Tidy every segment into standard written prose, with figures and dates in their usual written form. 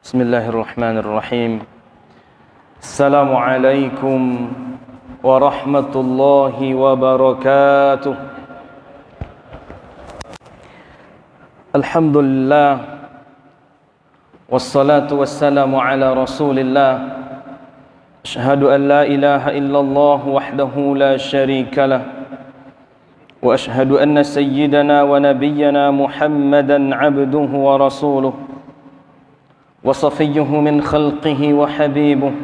Bismillahirrahmanirrahim. Assalamualaikum warahmatullahi wabarakatuh. Alhamdulillah, wassalatu wassalamu ala rasulillah. Ashhadu an la ilaha illallah wahdahu la syarika lah, wa ashhadu anna sayyidana wa nabiyyana Muhammadan abduhu wa rasuluh, wa safiyyuhu min khalqihi wa habibuh.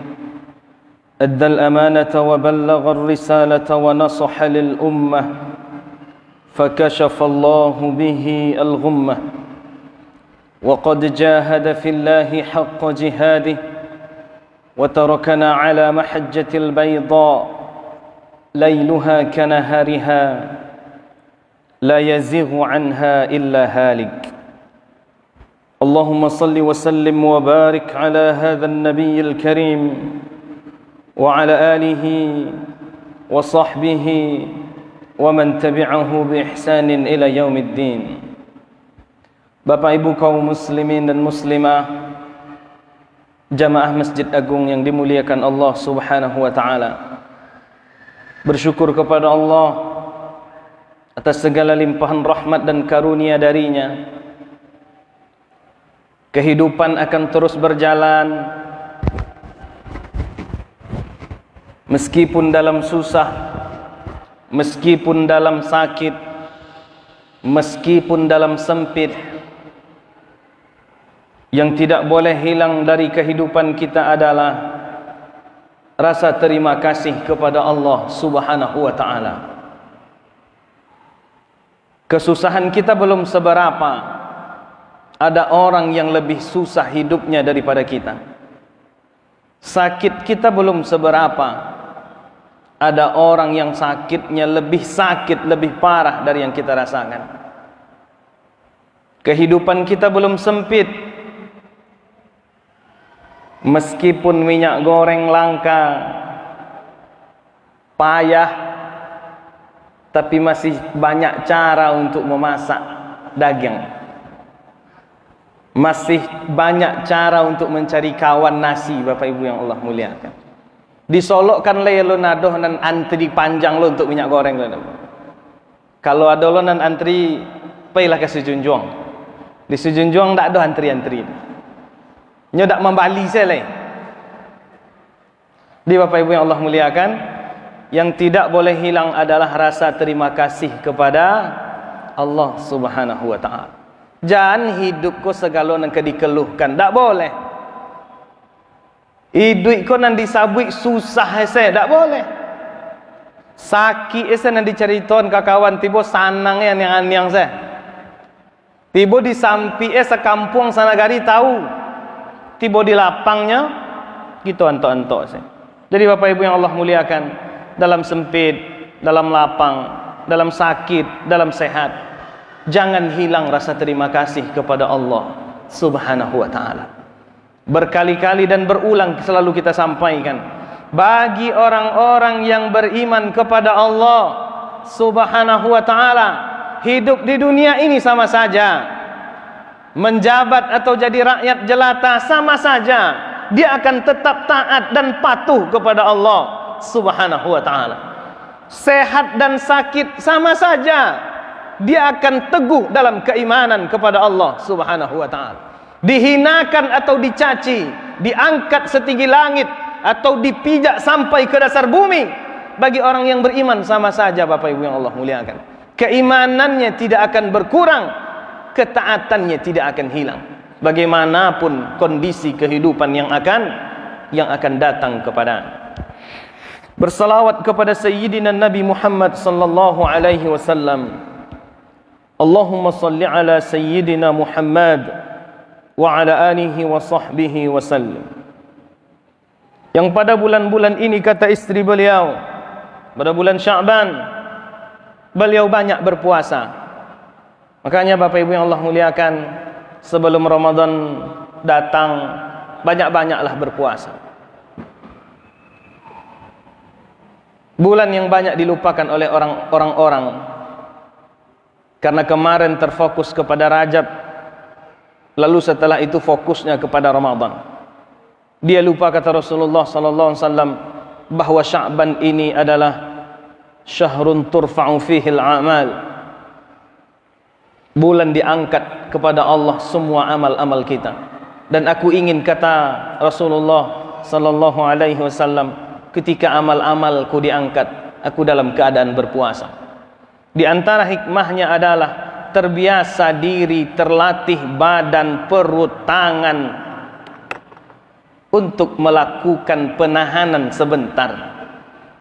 Adda al-amanata wa ballagha ar-risalata wa nasaha lil ummah, fakashafa Allahu bihi al-ghummah. Wa qad jahada fillahi haqqa jihadih, wa tarakana ala mahajjatil bayda, layluha kanahariha, la yazighu anha illa halik. Allahumma salli wa sallim wa barik ala hadha an-nabiyil karim wa ala alihi wa sahbihi wa man tabi'ahu bi ihsanin ila yaumiddin. Bapak Ibu kaum muslimin dan muslimah, jamaah Masjid Agung yang dimuliakan Allah Subhanahu wa taala. Bersyukur kepada Allah atas segala limpahan rahmat dan karunia darinya. Kehidupan akan terus berjalan meskipun dalam susah, meskipun dalam sakit, meskipun dalam sempit. Yang tidak boleh hilang dari kehidupan kita adalah rasa terima kasih kepada Allah Subhanahu wa taala. Kesusahan kita belum seberapa, ada orang yang lebih susah hidupnya daripada kita. Sakit kita belum seberapa, ada orang yang sakitnya lebih sakit, lebih parah dari yang kita rasakan. Kehidupan kita belum sempit, meskipun minyak goreng langka, payah, tapi masih banyak cara untuk memasak daging. Masih banyak cara untuk mencari kawan nasi, Bapak Ibu yang Allah muliakan. Disolokkan lo nadoh dan antri panjang lo untuk minyak goreng lo. Kalau ada lo nan antri, pailah ke Sejunjuang. Di Sejunjuang tak ada antri-antri. Nyodak membali saya. Di Bapak Ibu yang Allah muliakan, yang tidak boleh hilang adalah rasa terima kasih kepada Allah Subhanahu wa taala. Jangan hidup kau segala yang dikeluhkan, tak boleh. Hidup kau nan disabui susah saya, tak boleh. Sakit saya nan diceriton ke kawan, tiba sanang yang saya. Tiba di sampi sekampung sanagari tahu. Tiba di lapangnya gitu antok-antok saya. Jadi Bapak Ibu yang Allah muliakan, dalam sempit, dalam lapang, dalam sakit, dalam sehat, jangan hilang rasa terima kasih kepada Allah Subhanahu wa taala. Berkali-kali dan berulang selalu kita sampaikan, bagi orang-orang yang beriman kepada Allah Subhanahu wa taala, hidup di dunia ini sama saja. Menjabat atau jadi rakyat jelata sama saja. Dia akan tetap taat dan patuh kepada Allah Subhanahu wa taala. Sehat dan sakit sama saja. Dia akan teguh dalam keimanan kepada Allah Subhanahu wa taala. Dihinakan atau dicaci, diangkat setinggi langit atau dipijak sampai ke dasar bumi, bagi orang yang beriman sama saja, Bapak Ibu yang Allah muliakan. Keimanannya tidak akan berkurang, ketaatannya tidak akan hilang. Bagaimanapun kondisi kehidupan yang akan datang kepada. Bersalawat kepada Sayyidina Nabi Muhammad sallallahu alaihi wasallam. Allahumma salli ala Sayyidina Muhammad wa ala alihi wa sahbihi wa sallim. Yang pada bulan-bulan ini, kata istri beliau, pada bulan Sya'ban, beliau banyak berpuasa. Makanya Bapak Ibu yang Allah muliakan, sebelum Ramadan datang, banyak-banyaklah berpuasa. Bulan yang banyak dilupakan oleh orang-orang, karena kemarin terfokus kepada Rajab, lalu setelah itu fokusnya kepada Ramadan. Dia lupa, kata Rasulullah sallallahu alaihi wasallam, bahwa Sya'ban ini adalah syahrun turfa'u fihi al-a'mal, bulan diangkat kepada Allah semua amal-amal kita. Dan aku ingin, kata Rasulullah sallallahu alaihi wasallam, ketika amal-amalku diangkat, aku dalam keadaan berpuasa. Di antara hikmahnya adalah terbiasa diri, terlatih badan, perut, tangan untuk melakukan penahanan sebentar,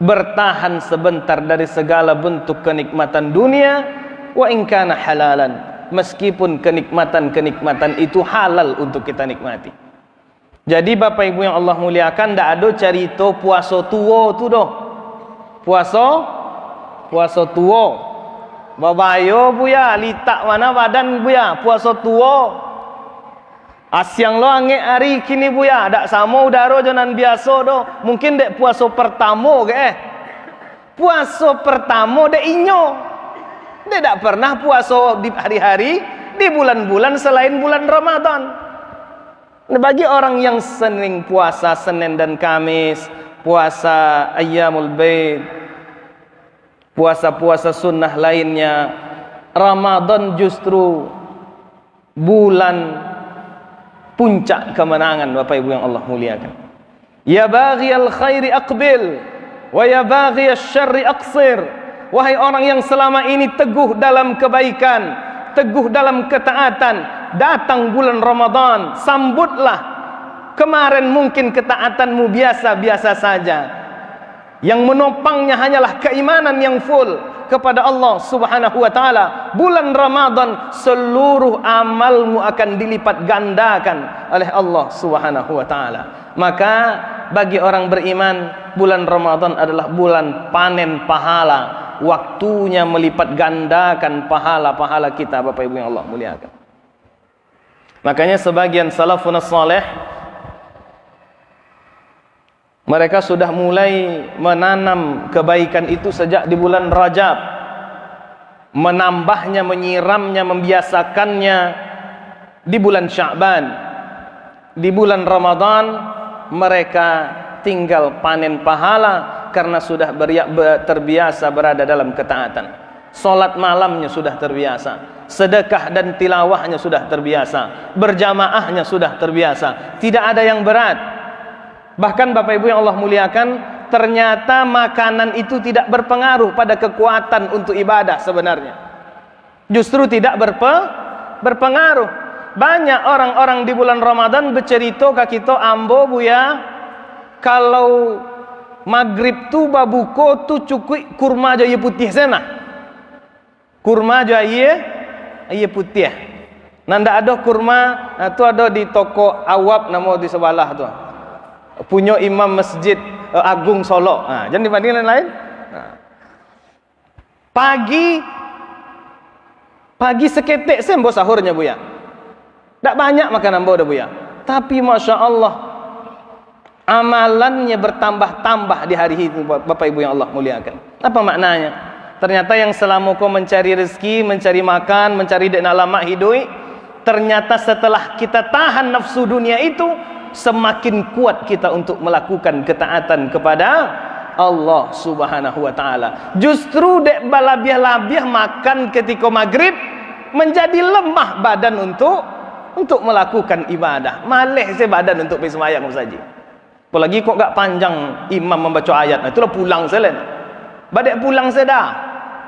bertahan sebentar dari segala bentuk kenikmatan dunia, wa in kana halalan, meskipun kenikmatan-kenikmatan itu halal untuk kita nikmati. Jadi Bapak Ibu yang Allah muliakan, ndak ada cerita puasa tua tu doh. Puasa tua. Babayo buya, litak mana badan buya, puasa tua. Asyang lo ange hari kini buya, dak sama udara janan biasa doh. Mungkin dek puasa pertama ke Puasa pertama dek inyo. Dek dak pernah puasa di hari-hari di bulan-bulan selain bulan Ramadan. Nah, bagi orang yang sering puasa Senin dan Kamis, puasa Ayyamul Baid, puasa-puasa sunnah lainnya, Ramadan justru bulan puncak kemenangan Bapak Ibu yang Allah muliakan. Ya baghiyal khairi aqbil wa ya baghiyasy syarri aqsir. Wahai orang yang selama ini teguh dalam kebaikan, teguh dalam ketaatan, datang bulan Ramadan, sambutlah. Kemarin mungkin ketaatanmu biasa-biasa saja, yang menopangnya hanyalah keimanan yang full kepada Allah Subhanahu wa taala. Bulan Ramadan seluruh amalmu akan dilipat gandakan oleh Allah Subhanahu wa taala. Maka bagi orang beriman, bulan Ramadan adalah bulan panen pahala, waktunya melipat gandakan pahala-pahala kita Bapak Ibu yang Allah muliakan. Makanya sebagian salafun saleh, mereka sudah mulai menanam kebaikan itu sejak di bulan Rajab, menambahnya, menyiramnya, membiasakannya di bulan Sya'ban. Di bulan Ramadan mereka tinggal panen pahala karena sudah terbiasa berada dalam ketaatan. Salat malamnya sudah terbiasa, sedekah dan tilawahnya sudah terbiasa, berjamaahnya sudah terbiasa, tidak ada yang berat. Bahkan Bapak Ibu yang Allah muliakan, ternyata makanan itu tidak berpengaruh pada kekuatan untuk ibadah sebenarnya. Justru tidak berpengaruh. Banyak orang-orang di bulan Ramadan bercerita ke kita, ambo buya, kalau maghrib tu babuko tu cukup kurma jaya putih sana. Kurma jaya putih. Nanda ada kurma, tu ada di toko Awab nama di sebelah tu. Punya imam masjid Agung Solo. Jangan dibandingkan lain. Pagi seketek sembo sahurnya buya. Tak banyak makanan bodoh buya. Tapi masya Allah, amalannya bertambah-tambah di hari itu Bapak Ibu yang Allah muliakan. Apa maknanya? Ternyata yang selama kau mencari rezeki, mencari makan, mencari dek nalamak hidup, ternyata setelah kita tahan nafsu dunia itu, semakin kuat kita untuk melakukan ketaatan kepada Allah Subhanahu wa taala. Justru dek balabiah-labiah makan ketika maghrib menjadi lemah badan untuk melakukan ibadah. Malih saya badan untuk pergi sembahyang saja. Apalagi kok gak panjang imam membaca ayat. Nah, itulah pulang saya. Badek pulang saya dah.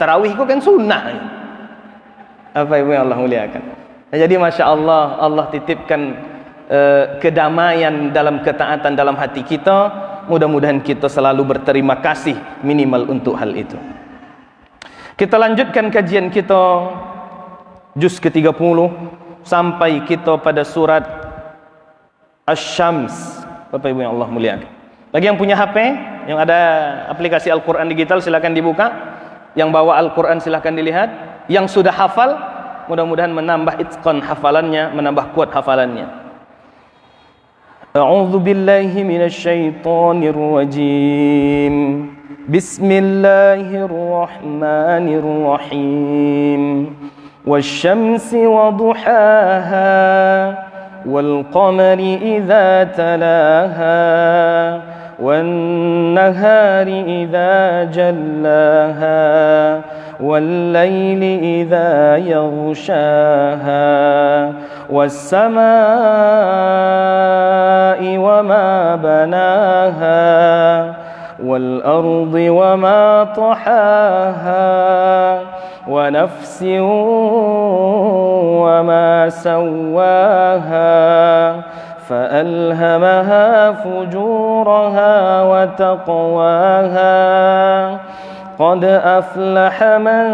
Tarawih itu kan sunnah. Apa Ibu yang Allah muliakan. Nah, jadi masya Allah, Allah titipkan kedamaian dalam ketaatan dalam hati kita. Mudah-mudahan kita selalu berterima kasih minimal untuk hal itu. Kita lanjutkan kajian kita juz ke-30 sampai kita pada surat Asy-Syams. Bapak Ibu yang Allah muliakan. Bagi yang punya HP, yang ada aplikasi Al-Quran digital, silakan dibuka. Yang bawa Al-Quran silakan dilihat. Yang sudah hafal, mudah-mudahan menambah itqan hafalannya, menambah kuat hafalannya. A'udzu billahi minasy syaithanir rajim. Bismillahirrahmanirrahim. Wasyamsi wa duhaha والقمر إذا تلاها والنهار إذا جلاها والليل إذا يغشاها والسماء وما بناها والأرض وما طحاها ونفس وما سواها فألهمها فجورها وتقواها قد أفلح من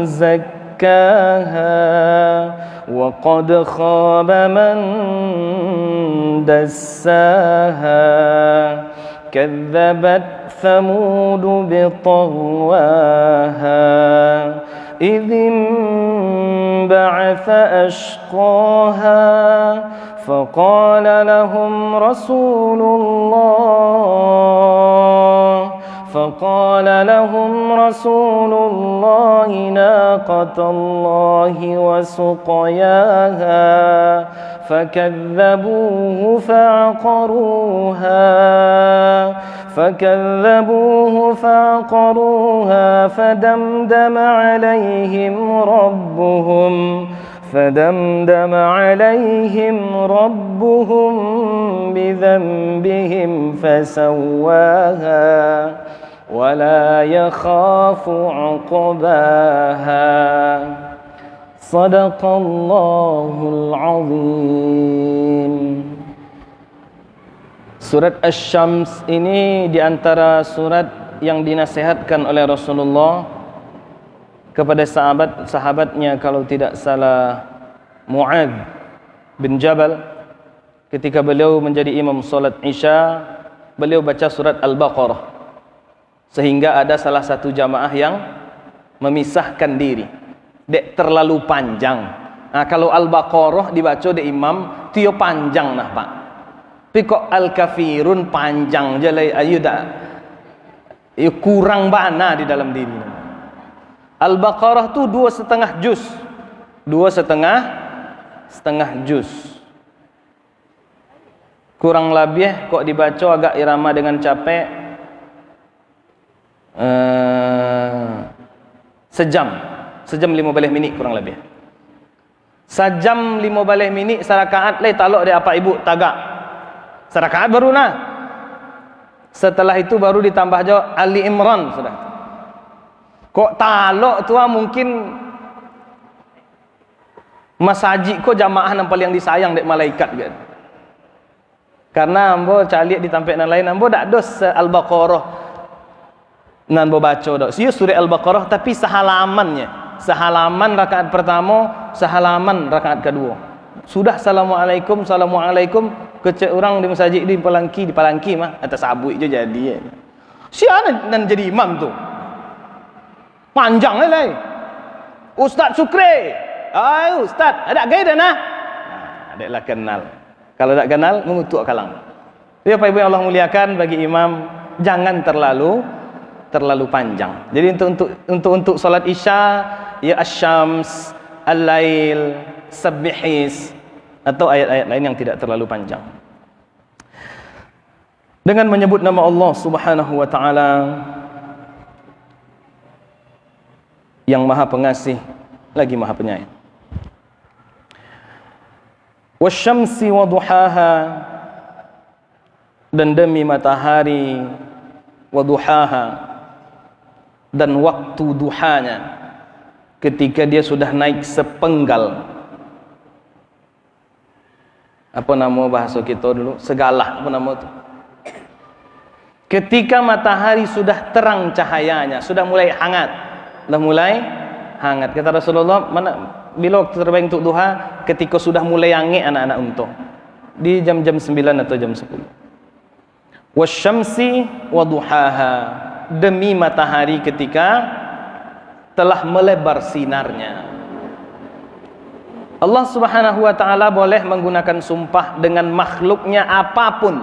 زكاها وقد خاب من دساها كذبت ثمود بطغواها إذ انبعث أشقاها فقال لهم رسول الله ناقة الله وسقياها فكذبوه فعقروها فدمدم عليهم ربهم بذنبهم فسواها ولا يخاف عقباها صدق الله العظيم. Surat Asy-Syams ini diantara surat yang dinasihatkan oleh Rasulullah kepada sahabatnya, kalau tidak salah Mu'adz bin Jabal, ketika beliau menjadi imam salat Isya, beliau baca surat Al-Baqarah, sehingga ada salah satu jamaah yang memisahkan diri. Dek terlalu panjang. Nah, kalau Al-Baqarah dibaca di imam, tio panjang nah Pak. Tapi kok Al-Kafirun panjang je lah, ayo dah. Kurang bana di dalam diri. Al-Baqarah tu 2,5 juz. 2,5 juz. Kurang lebih kok dibaca agak irama dengan capek. Sejam 15 minit kurang lebih. Sejam 15 minit sarakaat leh talok dia apa ibu tagak. Sarakaat baru nah. Setelah itu baru ditambah jo Ali Imran sudah. Kok talok tu mungkin masajid ko jamaah yang paling disayang dek malaikat kan. Karena ambo caliak ditampek nan lain ambo dak dos Al-Baqarah nan bo baca dak. Siu surah Al-Baqarah tapi sehalamannya. Sehalaman rakaat pertama, sehalaman rakaat kedua. Sudah assalamualaikum kecek orang di masjid di palangki mah atas sabuk je jadi. Siapa nan jadi imam tu? Panjang lah. Ustaz Sukri. Ustaz, ada gaya dah nah. Adaklah kenal. Kalau tak kenal mengutuk kalang. Jadi apa ibu yang Allah muliakan, bagi imam jangan terlalu panjang. Jadi untuk salat Isya ya Asy-Syams, Al-Lail, Sabbihis atau ayat-ayat lain yang tidak terlalu panjang. Dengan menyebut nama Allah Subhanahu wa taala yang Maha Pengasih lagi Maha Penyayang. Wasyamsi wa duhaha, dan demi matahari, wa duhaha, dan waktu duhanya, ketika dia sudah naik sepenggal. Apa nama bahasa kita dulu? Segalah, apa nama itu? Ketika matahari sudah terang cahayanya, sudah mulai hangat. Kata Rasulullah, bila waktu terbaik untuk duha? Ketika sudah mulai angin anak-anak unta. Di jam-jam 9 atau jam 10. Wasyamsi wa duhaha, demi matahari ketika telah melebar sinarnya. Allah Subhanahu wa taala boleh menggunakan sumpah dengan makhluknya apapun,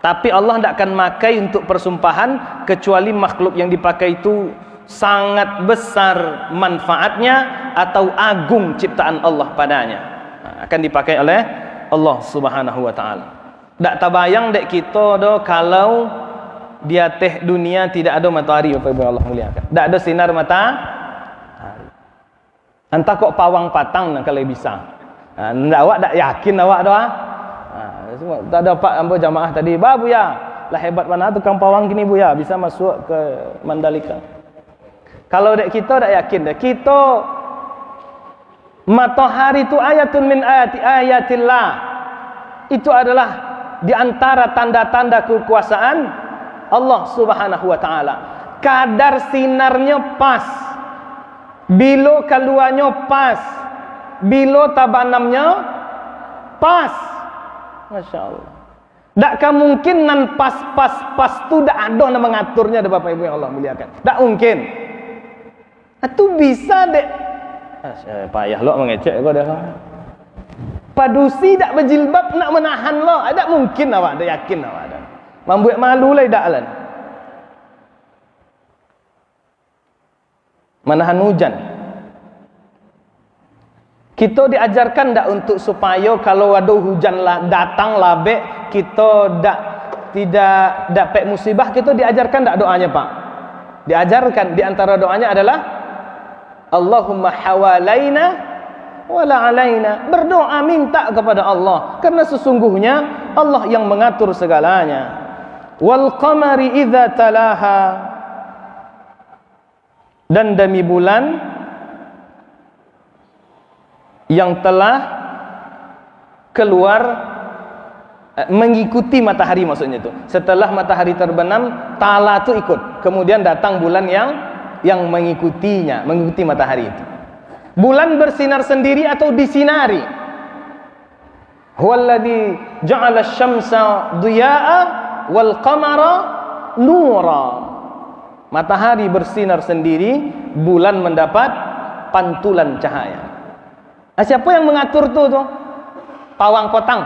tapi Allah tidak akan makai untuk persumpahan kecuali makhluk yang dipakai itu sangat besar manfaatnya atau agung ciptaan Allah padanya. akan dipakai oleh Allah Subhanahu wa taala. Tak terbayang dek kita do kalau di atas dunia tidak ada matahari, Bapak Ibu Allah muliakan. Tak ada sinar matahari. Entah kok pawang patang kalau bisa. Awak tak yakin awak doa. Semua tak dapat ambo jamaah tadi. Babu ya, lah hebat mana tukang pawang gini bu ya, bisa masuk ke Mandalika. Kalau dek kita tak yakin dek kita matahari itu ayatun min ayatillah. Itu adalah di antara tanda-tanda kekuasaan Allah Subhanahu wa taala. Kadar sinarnya pas. Bilo keluarnya pas. Bilo tabanamnya pas. Masya Allah. Tak mungkin nan pas tu tak ada yang mengaturnya ada Bapak Ibu yang Allah muliakan. Tak mungkin. Itu bisa dek. Payah lo mengecek kau dah. Padusi tak berjilbab nak menahan lo. Tak mungkin awak ada yakin awak ada. Membuat malu lah tak lan. Menahan hujan. Kita diajarkan tak untuk supaya kalau ada hujan datang labek kita tidak dapat musibah, kita diajarkan tak doanya Pak? Diajarkan, di antara doanya adalah Allahumma hawalaina wala alaina. Berdoa minta kepada Allah karena sesungguhnya Allah yang mengatur segalanya. Wal qamari idza talaha, dan demi bulan yang telah keluar mengikuti matahari, maksudnya itu setelah matahari terbenam tala itu ikut, kemudian datang bulan yang mengikutinya, mengikuti matahari itu. Bulan bersinar sendiri atau disinari? Huwallazi ja'ala asy-syamsa dhiya'a wal qamara nura. Matahari bersinar sendiri, bulan mendapat pantulan cahaya. Siapa yang mengatur tu? Pawang potang.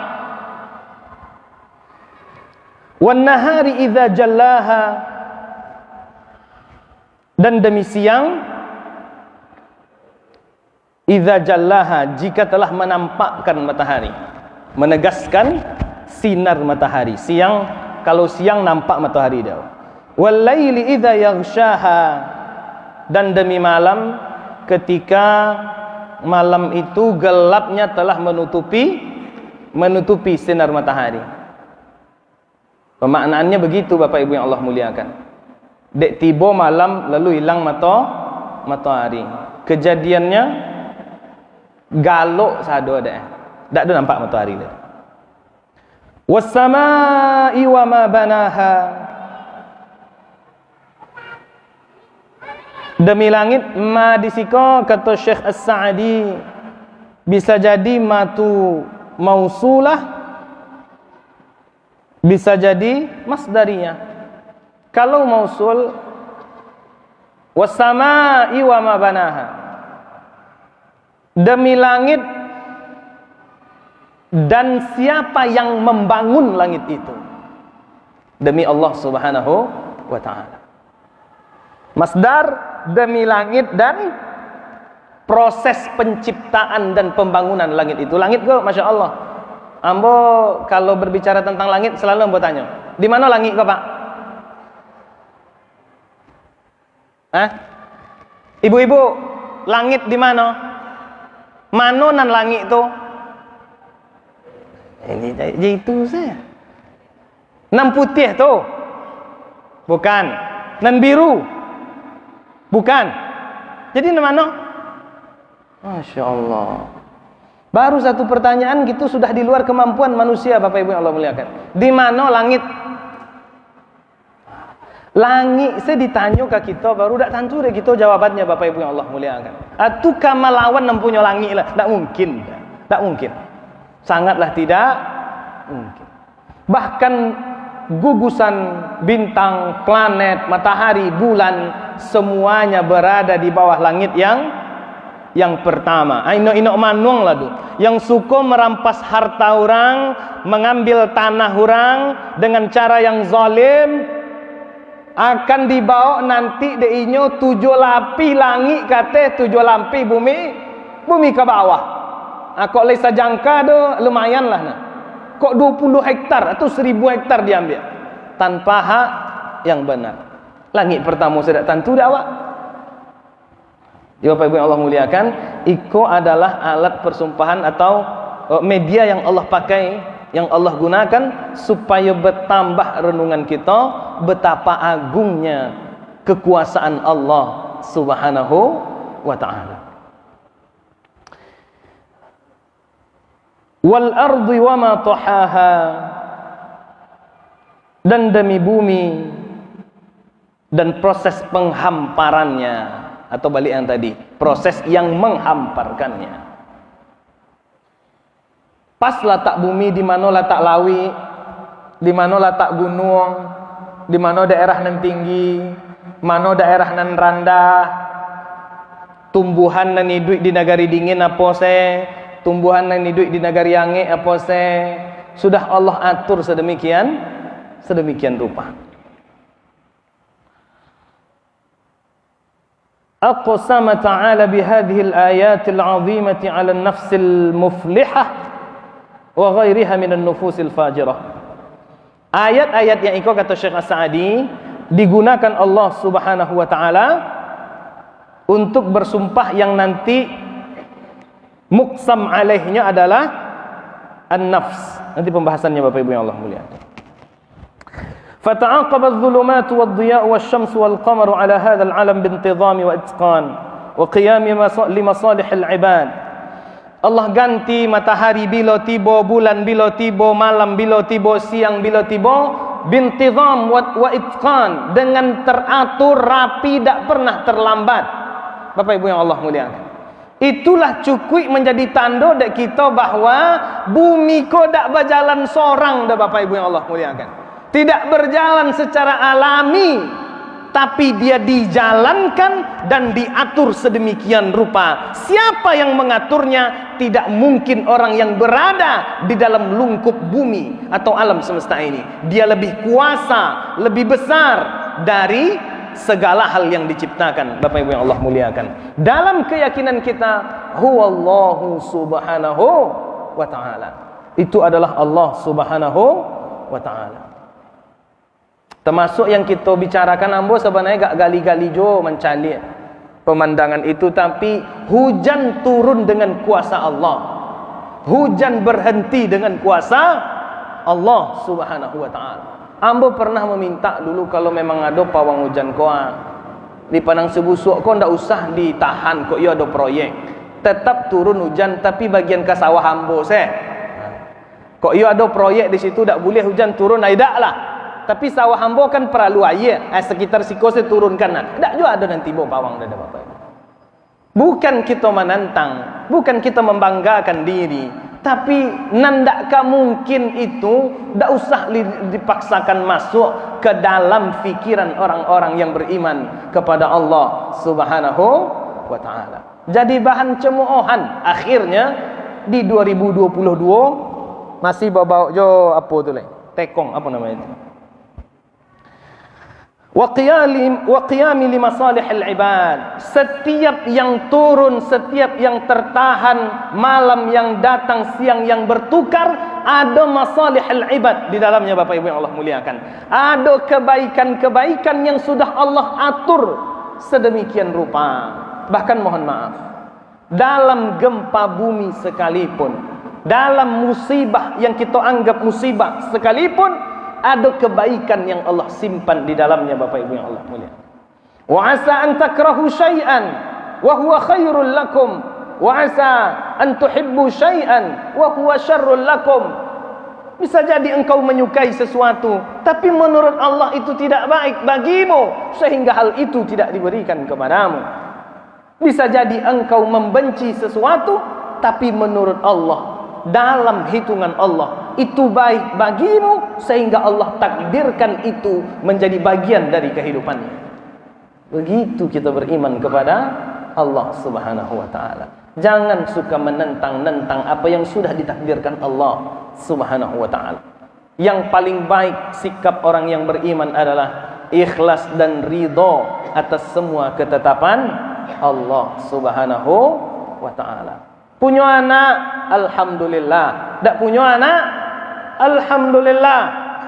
Wan nahari idza jallaha, dan demi siang idza jallaha, jika telah menampakkan matahari, menegaskan sinar matahari. Siang, kalau siang nampak matahari dah. Wal laili idza yaghshaha, dan demi malam ketika malam itu gelapnya telah menutupi sinar matahari. Pemaknaannya begitu Bapak Ibu yang Allah muliakan. Dek tiba malam lalu hilang matahari. Kejadiannya galok sado dah. Tak ada nampak matahari dah. Was-samaa'i wa ma banaha, demi langit ma disiko, kata Syekh As-Sa'di, bisa jadi matu mausulah, bisa jadi masdariyah. Kalau mausul was-samaa'i wa ma banaha, demi langit dan siapa yang membangun langit itu, demi Allah Subhanahu wa ta'ala. Masdar demi langit dan proses penciptaan dan pembangunan langit itu. Langit kok Masya Allah, ambo kalau berbicara tentang langit selalu ambo tanya, di mana langit kok Pak? Ibu-ibu, langit di mana? Mano nan langit tu? Ini itu saya. Nan putih tu? Bukan. Nan biru? Bukan. Jadi di mana? Masya Allah. Baru satu pertanyaan gitu sudah di luar kemampuan manusia Bapak Ibu yang Allah muliakan. Di mana langit? Langit saya ditanya ke kita baru tak tentu deh kita jawabannya Bapak Ibu yang Allah muliakan. Atu kamalawan nempunya langit lah. Tak mungkin. Tak mungkin. Sangatlah tidak mungkin. Bahkan gugusan bintang, planet, matahari, bulan, semuanya berada di bawah langit yang pertama. Ino manuang lah tu, yang suka merampas harta orang, mengambil tanah orang dengan cara yang zalim, akan dibawa nanti deinyo 7 lapi langit kata 7 lapi bumi ke bawah. Kok lesa jangka do lumayan lah nah. Kok 20 hektar atau 1000 hektar diambil tanpa hak yang benar. Langit pertama sudah tentu dah awak. Ya Bapak Ibu yang Allah muliakan, iko adalah alat persumpahan atau media yang Allah pakai, yang Allah gunakan supaya bertambah renungan kita betapa agungnya kekuasaan Allah Subhanahu wa ta'ala. Wal ardi wa ma tahaha, dan demi bumi dan proses penghamparannya, atau balik yang tadi, proses yang menghamparkannya. Pas letak bumi, di mana letak lawi, di mana letak gunung, di mana daerah nan tinggi, mana daerah nan rendah, tumbuhan nan hidup di negari dingin apa se, tumbuhan yang hidup di negari angin apa se, sudah Allah atur sedemikian rupa. Aqsama ta'ala bihadhihi al-ayati al-'azimati 'ala an-nafs al-muflihah wa ghairiha min an-nufus al-fajirah. Ayat-ayat yang ikut kata Syekh As-Sa'di digunakan Allah Subhanahu wa taala untuk bersumpah yang nanti muqsam alaihnya adalah an-nafs. Nanti pembahasannya Bapak Ibu yang Allah muliakan. فتعاقب الظلمات والضياء والشمس والقمر على هذا العالم بانتظام واتقان وقيام لمصالح العباد. Allah ganti matahari bila tiba, bulan bila tiba, malam bila tiba, siang bila tiba, bintizam wa itqan, dengan teratur, rapi, tak pernah terlambat. Bapak Ibu yang Allah muliakan, itulah cukup menjadi tanda dak kita bahawa bumi ko dak berjalan sorang dah Bapak Ibu yang Allah muliakan. Tidak berjalan secara alami, tapi dia dijalankan dan diatur sedemikian rupa. Siapa yang mengaturnya? Tidak mungkin orang yang berada di dalam lungkup bumi atau alam semesta ini. Dia lebih kuasa, lebih besar dari segala hal yang diciptakan. Bapak Ibu yang Allah muliakan, dalam keyakinan kita, huwallahu subhanahu wa ta'ala, itu adalah Allah Subhanahu wa ta'ala. Termasuk yang kita bicarakan ambo sebenarnya gak gali-gali jo mencari pemandangan itu, tapi hujan turun dengan kuasa Allah, hujan berhenti dengan kuasa Allah Subhanahu wa ta'ala. Ambo pernah meminta dulu kalau memang ada pawang hujan koa di Padang Sebusuk kok ndak usah ditahan, kok ya ada proyek tetap turun hujan, tapi bagian ke sawah ambo kok ya ada proyek di situ ndak boleh hujan turun, tidak lah. Tapi sawah hambo kan perlu air, sekitar siko saya turunkan nah. Tak juga ada nanti bawa pawang dah Bapak Ibu. Bukan kita menantang, bukan kita membanggakan diri, tapi nandakah mungkin itu tak usah dipaksakan masuk ke dalam fikiran orang-orang yang beriman kepada Allah Subhanahu wa ta'ala. Jadi bahan cemoohan akhirnya di 2022 masih bawa jo apa tu lah, tekong apa namanya itu, wa qiyami li masalihil ibad. Setiap yang turun, setiap yang tertahan, malam yang datang, siang yang bertukar, ada masalihil ibad di dalamnya Bapak Ibu yang Allah muliakan. Ada kebaikan-kebaikan yang sudah Allah atur sedemikian rupa. Bahkan mohon maaf, dalam gempa bumi sekalipun, dalam musibah yang kita anggap musibah sekalipun, ada kebaikan yang Allah simpan di dalamnya Bapak Ibu yang Allah muliakan. Wa asa an takrahu syai'an wa huwa khairul lakum wa asa an tuhibbu syai'an wa huwa syarrul lakum. Bisa jadi engkau menyukai sesuatu, tapi menurut Allah itu tidak baik bagimu, sehingga hal itu tidak diberikan kepadamu. Bisa jadi engkau membenci sesuatu, tapi menurut Allah, dalam hitungan Allah itu baik bagimu, sehingga Allah takdirkan itu menjadi bagian dari kehidupannya. Begitu kita beriman kepada Allah Subhanahu wa ta'ala. Jangan suka menentang-nentang apa yang sudah ditakdirkan Allah Subhanahu wa ta'ala. Yang paling baik sikap orang yang beriman adalah ikhlas dan ridho atas semua ketetapan Allah Subhanahu wa ta'ala. Punya anak, alhamdulillah. Tak punya anak, alhamdulillah.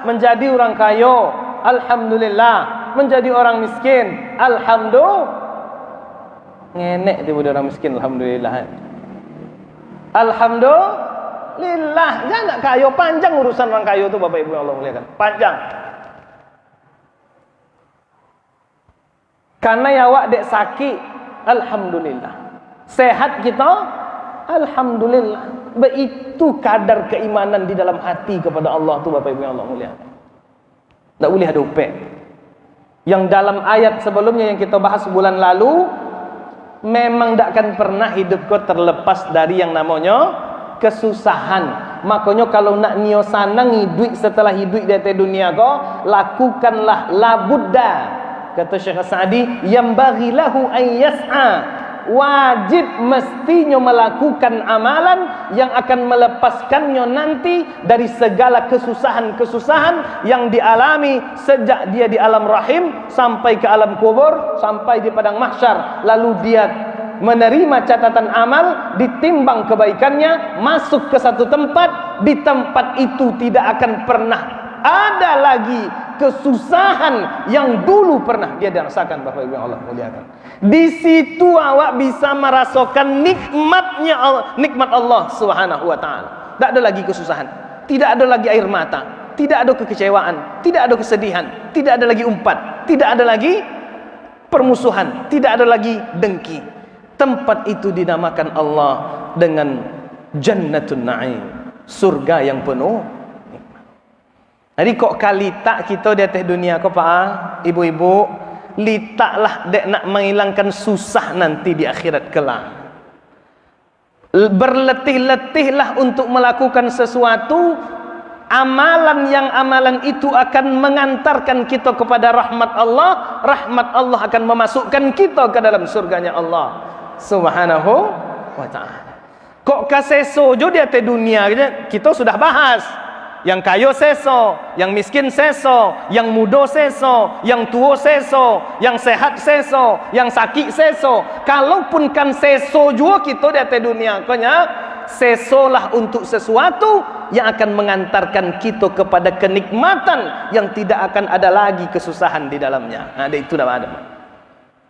Menjadi orang kaya, alhamdulillah. Menjadi orang miskin, alhamdulillah. Ngenek tiba orang miskin, alhamdulillah. Alhamdulillah. Jangan kaya, panjang urusan orang kaya tu Bapak Ibu yang Allah muliakan. Panjang. Karena ya awak dek sakit, alhamdulillah. Sehat kita, alhamdulillah. Itu kadar keimanan di dalam hati kepada Allah tu Bapak Ibu yang Allah muliakan. Tak boleh ada upek. Yang dalam ayat sebelumnya yang kita bahas bulan lalu, memang tak akan pernah hidup kau terlepas dari yang namanya kesusahan. Makanya kalau nak nio sanangi duit setelah hidup di atas dunia kau, lakukanlah labudda. Kata Syekh Sa'di, yang bagilahu an yas'a, wajib mestinya melakukan amalan yang akan melepaskannya nanti dari segala kesusahan-kesusahan yang dialami sejak dia di alam rahim sampai ke alam kubur, sampai di padang mahsyar. Lalu dia menerima catatan amal, ditimbang kebaikannya, masuk ke satu tempat. Di tempat itu tidak akan pernah ada lagi kesusahan yang dulu pernah dia rasakan Bapak Ibu yang Allah muliakan. Di situ awak bisa merasakan nikmat Allah Subhanahu wa taala. Tak ada lagi kesusahan, tidak ada lagi air mata, tidak ada kekecewaan, tidak ada kesedihan, tidak ada lagi umpat, tidak ada lagi permusuhan, tidak ada lagi dengki. Tempat itu dinamakan Allah dengan Jannatun Na'im, surga yang penuh. Jadi kok kali tak kita di atas dunia kau pak, ibu-ibu, litaklah dek nak menghilangkan susah nanti di akhirat kelak. Berletih-letihlah untuk melakukan sesuatu amalan yang amalan itu akan mengantarkan kita kepada rahmat Allah. Rahmat Allah akan memasukkan kita ke dalam surganya Allah Subhanahu wa ta'ala. Kok kaseso jo di atas dunia kita sudah bahas. Yang kaya seso, yang miskin seso, yang muda seso, yang tua seso, yang sehat seso, yang sakit seso. Kalaupun kan seso juga kita di atas dunia, kanya sesolah untuk sesuatu yang akan mengantarkan kita kepada kenikmatan yang tidak akan ada lagi kesusahan di dalamnya. Ada itu dah ada.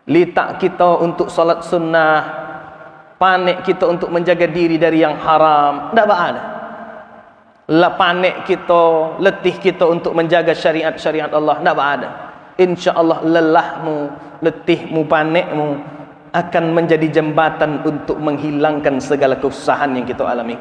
Litak kita untuk solat sunnah, panik kita untuk menjaga diri dari yang haram, tak ada. Panik kita, letih kita untuk menjaga syariat-syariat Allah, tak ada. InsyaAllah lelahmu, letihmu, panikmu akan menjadi jembatan untuk menghilangkan segala kesusahan yang kita alami.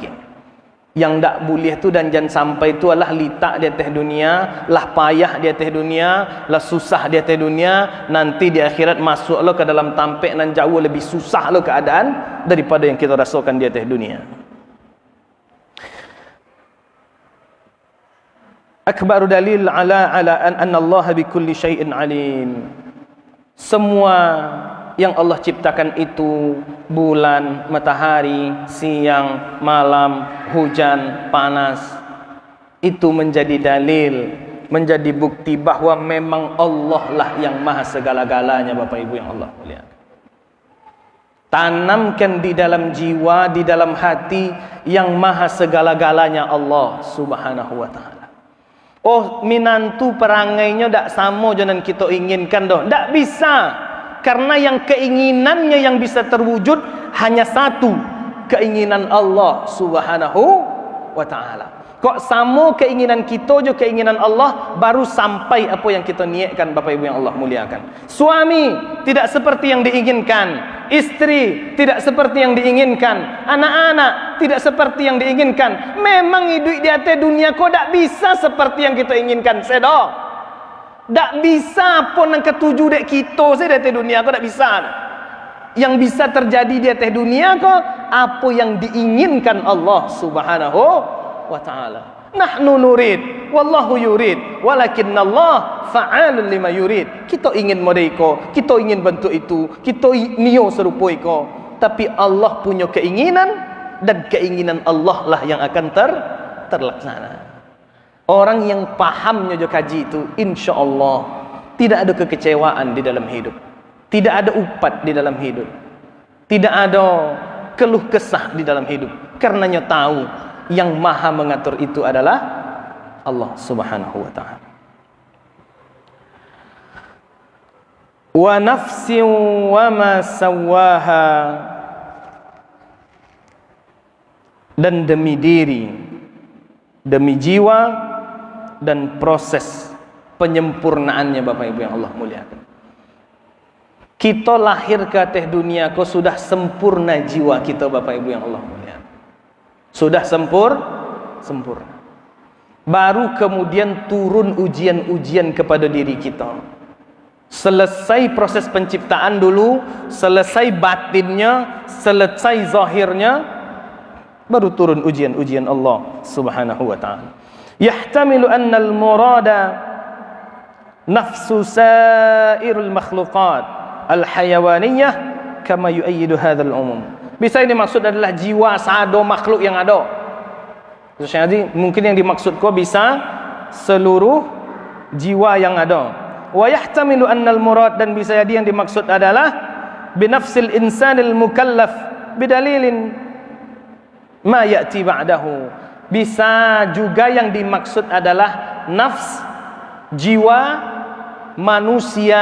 Yang tak boleh tu dan jangan sampai tu adalah litak di atas dunia, lah payah di atas dunia, lah susah di atas dunia, nanti di akhirat masuk lo ke dalam tampik dan jauh lebih susah lo keadaan daripada yang kita rasakan di atas dunia. Akbaru dalil ala anna Allah bi kulli syai'in alim. Semua yang Allah ciptakan itu, bulan, matahari, siang, malam, hujan, panas, itu menjadi dalil, menjadi bukti bahwa memang Allah lah yang maha segala-galanya Bapak Ibu yang Allah muliakan. Tanamkan di dalam jiwa, di dalam hati yang maha segala-galanya Allah Subhanahu wa ta'ala. Oh, minantu perangainya tak sama jangan kita inginkan doh. Tak bisa. Karena yang keinginannya yang bisa terwujud hanya satu, keinginan Allah Subhanahu wa ta'ala. Kok sama keinginan kita je keinginan Allah, baru sampai apa yang kita niatkan Bapak Ibu yang Allah muliakan. Suami tidak seperti yang diinginkan, istri tidak seperti yang diinginkan, anak-anak tidak seperti yang diinginkan. Memang hidup di atas dunia kok tak bisa seperti yang kita inginkan. Sedo tak bisa pun yang ketujuh dek kita saya di atas dunia kok tak bisa. Yang bisa terjadi di atas dunia kok apa yang diinginkan Allah Subhanahu wa ta'ala. Nahnu nurid wallahu yurid walakinna Allah fa'alun lima yurid. Kita ingin mereka, kita ingin bentuk itu, kita nio serupa iko, tapi Allah punya keinginan dan keinginan Allah lah yang akan terlaksana. Orang yang pahamnya jo kaji itu, insya-Allah tidak ada kekecewaan di dalam hidup, tidak ada upat di dalam hidup, tidak ada keluh kesah di dalam hidup. Karenanya tahu yang maha mengatur itu adalah Allah Subhanahu wa ta'ala. Wa nafsin wa ma sawaha, dan demi diri, demi jiwa, dan proses penyempurnaannya Bapak Ibu yang Allah muliakan. Kita lahir ke atas dunia kau sudah sempurna jiwa kita Bapak Ibu yang Allah muliakan. Sudah sempurna. Baru kemudian turun ujian-ujian kepada diri kita. Selesai proses penciptaan dulu, selesai batinnya, selesai zahirnya, baru turun ujian-ujian Allah Subhanahu wa ta'ala. Yahtamilu anna al-murada nafsu sairul makhluqat al-hayawaniyah kama yu'ayyidu hadzal umum. Bisa ini maksud adalah jiwa sado makhluk yang ada. Jadi mungkin yang dimaksud kau bisa seluruh jiwa yang ada. Wa yahtamilu anna al-murad, dan bisa jadi yang dimaksud adalah binafsil insanil mukallaf bidalilin ma ya'ti ba'dahu. Bisa juga yang dimaksud adalah nafs, jiwa manusia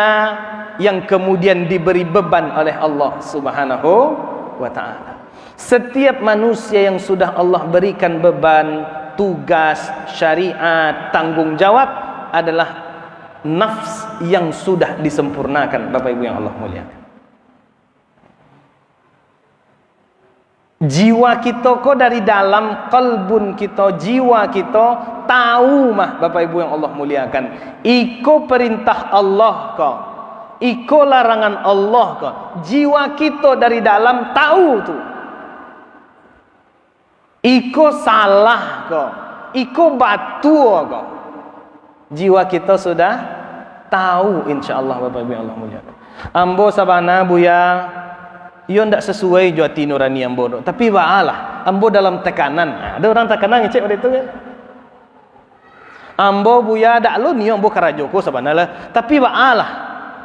yang kemudian diberi beban oleh Allah Subhanahu wa ta'ala. Setiap manusia yang sudah Allah berikan beban, tugas, syariat, tanggung jawab adalah nafs yang sudah disempurnakan Bapak Ibu yang Allah muliakan. Jiwa kita kok dari dalam qalbun kita, jiwa kita tahu mah Bapak Ibu yang Allah muliakan. Iko perintah Allah kok, iko larangan Allah kok. Jiwa kita dari dalam tahu tuh. Iko salah kok, iko batu kok. Jiwa kita sudah tahu insyaallah Bapak Ibu yang Allah muliakan. Ambo sabana buya, yo ndak sesuai jati nurani ambo, tapi baalah ambo dalam tekanan. Nah, ada orang tekanan ngecek pada itu kan. Ambo buya dak lu ni ambo karajoko sabana lah, tapi baalah.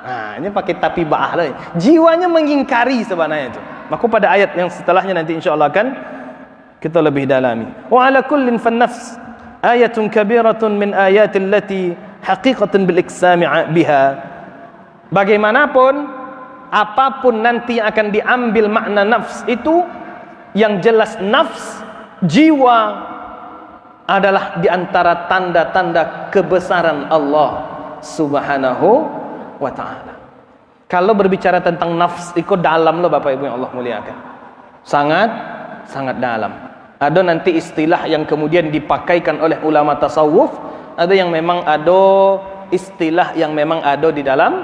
Nah, ini pakai tapi baah lah. Jiwanya mengingkari sebenarnya itu. Maka pada ayat yang setelahnya nanti insyaallah kan kita lebih dalami. Wa ala kullin fan nafs ayatun kabiratun min ayatil lati haqiqatan bil iksami biha. Bagaimanapun, apapun nanti yang akan diambil makna nafs itu, yang jelas nafs, jiwa adalah diantara tanda-tanda kebesaran Allah Subhanahu wa ta'ala. Kalau berbicara tentang nafs, itu dalam loh Bapak Ibu yang Allah muliakan. Sangat dalam. Ada nanti istilah yang kemudian dipakaikan oleh ulama tasawuf, ada yang memang ada istilah yang memang ada di dalam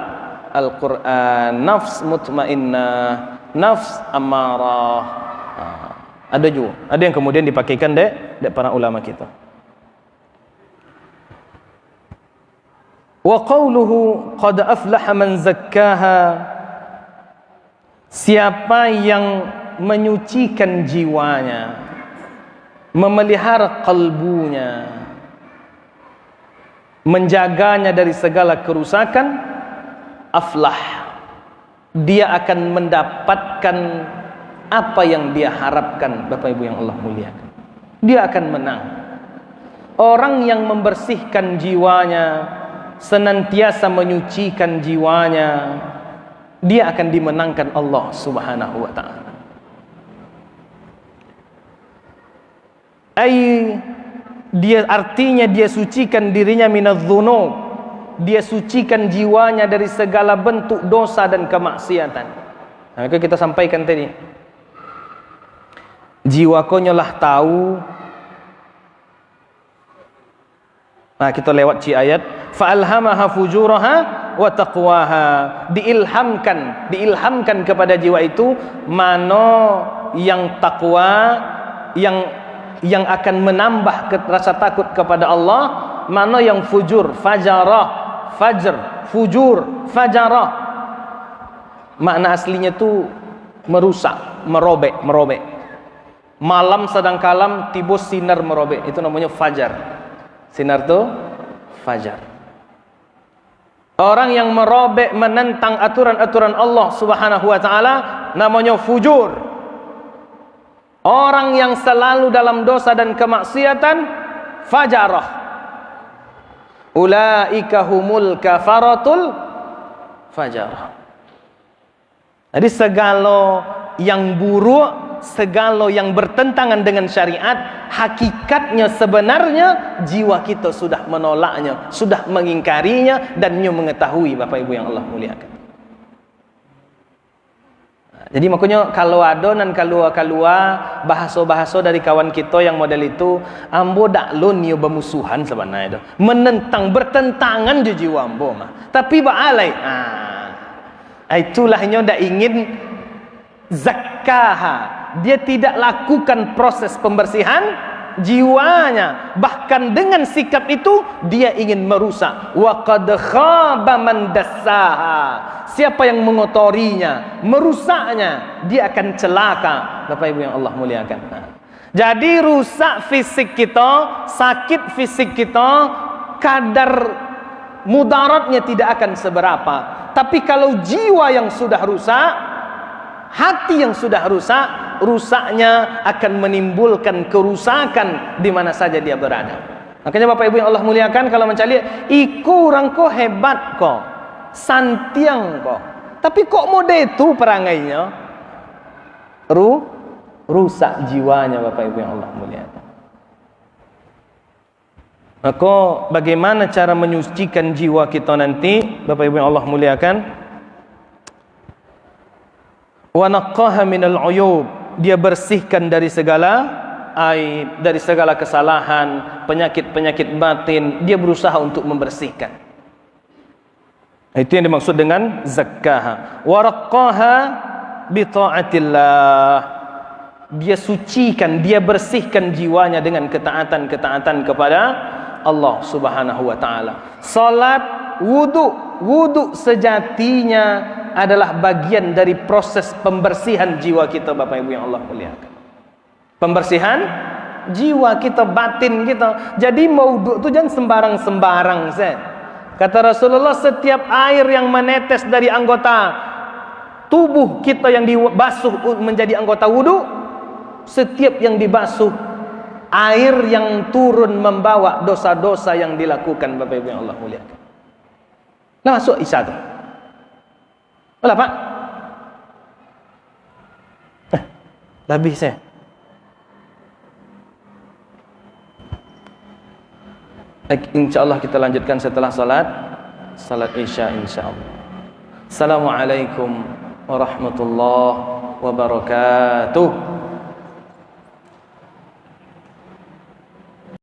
Al-Quran. Nafs mutmainnah, nafs amarah. Ada juga, ada yang kemudian dipakaikan dek para ulama kita. Wa qawluhu qad aflaha man zakkaha, siapa yang menyucikan jiwanya, memelihara kalbunya, menjaganya dari segala kerusakan, aflah, dia akan mendapatkan apa yang dia harapkan Bapak Ibu yang Allah muliakan. Dia akan menang. Orang yang membersihkan jiwanya, senantiasa menyucikan jiwanya, dia akan dimenangkan Allah Subhanahu wa ta'ala. Dia artinya dia sucikan dirinya minadz-dzunub, dia sucikan jiwanya dari segala bentuk dosa dan kemaksiatan. Nah, itu kita sampaikan tadi. Jiwa konyolah tahu. Nah, kita lewat ayat fa'alhamaha fujuraha wa taqwaha, diilhamkan kepada jiwa itu mana yang takwa, yang akan menambah rasa takut kepada Allah, mana yang fujur, fujur, fajarah. Makna aslinya tu merusak, merobek. Malam sedang kalam tiba sinar merobek, itu namanya fajar. Sinar tu fajar. Orang yang merobek, menentang aturan-aturan Allah Subhanahu wa ta'ala, namanya fujur. Orang yang selalu dalam dosa dan kemaksiatan, fajarah. Ulaika humul kafaratul fajarah. Jadi segala yang buruk, segala yang bertentangan dengan syariat, hakikatnya sebenarnya jiwa kita sudah menolaknya, sudah mengingkarinya, dan nyo mengetahui Bapak Ibu yang Allah muliakan. Jadi makanya kalau ada nan keluar bahasa-bahasa dari kawan kita yang model itu, ambo dak lun yo bermusuhan sebenarnya itu. Menentang, bertentangan je jiwa ambo mah. Tapi baalai. Itulah nyo dak ingin zakkaha. Dia tidak lakukan proses pembersihan jiwanya, bahkan dengan sikap itu dia ingin merusak. Wa qad khaba man dassaha. Siapa yang mengotorinya, merusaknya, dia akan celaka. Bapak Ibu yang Allah muliakan. Jadi rusak fisik kita, sakit fisik kita, kadar mudaratnya tidak akan seberapa. Tapi kalau jiwa yang sudah rusak, hati yang sudah rusak, rusaknya akan menimbulkan kerusakan di mana saja dia berada. Makanya Bapak Ibu yang Allah muliakan, kalau mencari iku orang ko hebat ko, santiang ko, tapi kok mode itu perangainya rusak jiwanya Bapak Ibu yang Allah muliakan. Maka bagaimana cara menyucikan jiwa kita nanti Bapak Ibu yang Allah muliakan? Wa naqqaha minal uyub, dia bersihkan dari segala aib, dari segala kesalahan, penyakit-penyakit batin, dia berusaha untuk membersihkan. Itu yang dimaksud dengan zakkaha. Wa raqqaha bi ta'atillah, dia sucikan, dia bersihkan jiwanya dengan ketaatan-ketaatan kepada Allah Subhanahu wa taala. Salat, wudu sejatinya adalah bagian dari proses pembersihan jiwa kita Bapak Ibu yang Allah muliakan. Pembersihan jiwa kita, batin kita. Jadi maudhu itu jangan sembarang-sembarang. Kata Rasulullah, setiap air yang menetes dari anggota tubuh kita yang dibasuh menjadi anggota wudu, setiap yang dibasuh, air yang turun membawa dosa-dosa yang dilakukan Bapak Ibu yang Allah muliakan. Nah, masuk isya tu. Olah Pak. Lebih saya. InsyaAllah kita lanjutkan setelah salat isya insyaAllah. Assalamualaikum warahmatullahi wabarakatuh.